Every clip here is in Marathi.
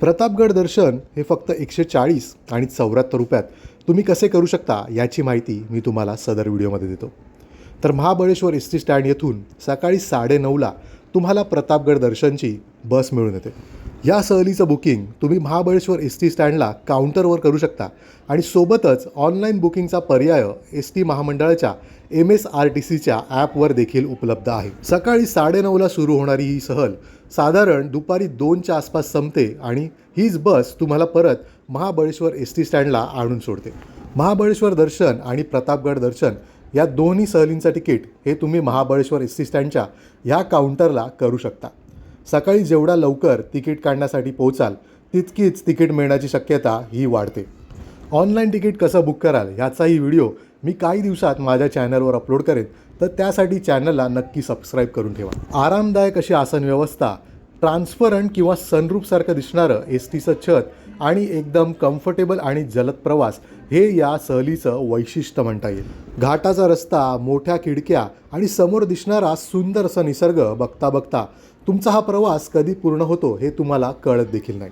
प्रतापगड दर्शन हे फक्त 140 आणि 74 रुपयात तुम्ही कसे करू शकता याची माहिती मी तुम्हाला सदर व्हिडिओमध्ये देतो. तर महाबळेश्वर एस टी स्टँड येथून सकाळी 9:30ला तुम्हाला प्रतापगड दर्शनची बस मिळून येते. या सहलीचं बुकिंग तुम्ही महाबळेश्वर एस टी स्टँडला काउंटरवर करू शकता आणि सोबतच ऑनलाईन बुकिंगचा पर्याय एस टी महामंडळाच्या MSRTCच्या ॲपवर देखील उपलब्ध आहे. सकाळी 9:30ला सुरू होणारी ही सहल साधारण दुपारी 2च्या आसपास संपते आणि हीच बस तुम्हाला परत महाबळेश्वर एस टी स्टँडला आणून सोडते. महाबळेश्वर दर्शन आणि प्रतापगड दर्शन या दोन्ही सहलींचं तिकीट हे तुम्ही महाबळेश्वर एस टी स्टँडच्या ह्या काउंटरला करू शकता. सकाळी जेवढा लवकर तिकीट काढण्यासाठी पोहोचाल तितकीच तिकीट मिळण्याची शक्यता ही वाढते. ऑनलाईन तिकीट कसं बुक कराल ह्याचाही व्हिडिओ मी काही दिवसात माझ्या चॅनलवर अपलोड करेन, तर त्यासाठी चॅनलला नक्की सबस्क्राईब करून ठेवा. आरामदायक अशी आसन व्यवस्था, ट्रान्सपरंट किंवा सनरूफसारखं दिसणारं एस टीचं छत आणि एकदम कम्फर्टेबल आणि जलद प्रवास हे या सहलीचं वैशिष्ट्य म्हणता येईल. घाटाचा रस्ता, मोठ्या खिडक्या आणि समोर दिसणारा सुंदर असा निसर्ग बघता बघता तुमचा हा प्रवास कधी पूर्ण होतो हे तुम्हाला कळत देखील नाही.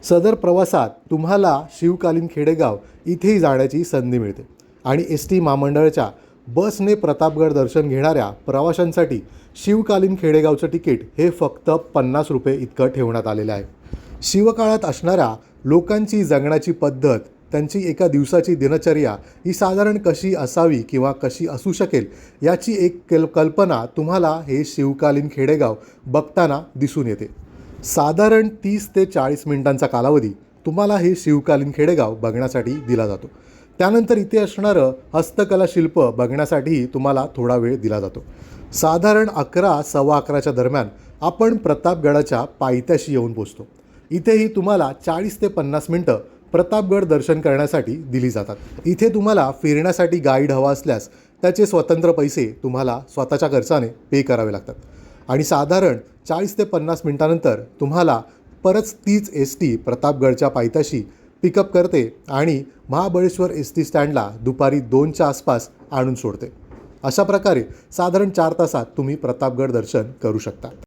सदर प्रवासात तुम्हाला शिवकालीन खेडेगाव इथेही जाण्याची संधी मिळते आणि एस टी महामंडळाच्या बसने प्रतापगड दर्शन घेणाऱ्या प्रवाशांसाठी शिवकालीन खेडेगावचं तिकीट हे फक्त 50 रुपये इतकं ठेवण्यात आलेलं आहे. शिवकाळात असणाऱ्या लोकांची जगण्याची पद्धत, त्यांची एका दिवसाची दिनचर्या ही साधारण कशी असावी किंवा कशी असू शकेल याची एक कल्पना तुम्हाला हे शिवकालीन खेडेगाव बघताना दिसून येते. साधारण 30 ते 40 मिनिटांचा कालावधी तुम्हाला हे शिवकालीन खेडेगाव बघण्यासाठी दिला जातो. त्यानंतर इथे असणारं हस्तकला शिल्प बघण्यासाठी तुम्हाला थोडा वेळ दिला जातो. साधारण 11, सव्वा 11च्या दरम्यान आपण प्रतापगडाच्या पायथ्याशी येऊन पोचतो. इथेही तुम्हाला 40 ते 50 मिनटं प्रतापगड दर्शन करण्यासाठी दिली जातात. इथे तुम्हाला फिरण्यासाठी गाईड हवा असल्यास त्याचे स्वतंत्र पैसे तुम्हाला स्वतःच्या खर्चाने पे करावे लागतात आणि साधारण 40 ते 50 मिनटानंतर तुम्हाला परत तीच एस टी प्रतापगडच्या पायथ्याशी पिकअप करते आणि महाबळेश्वर एस टी स्टँडला दुपारी 2च्या आसपास आणून सोडते. अशा प्रकारे साधारण 4 तासात तुम्ही प्रतापगड दर्शन करू शकता.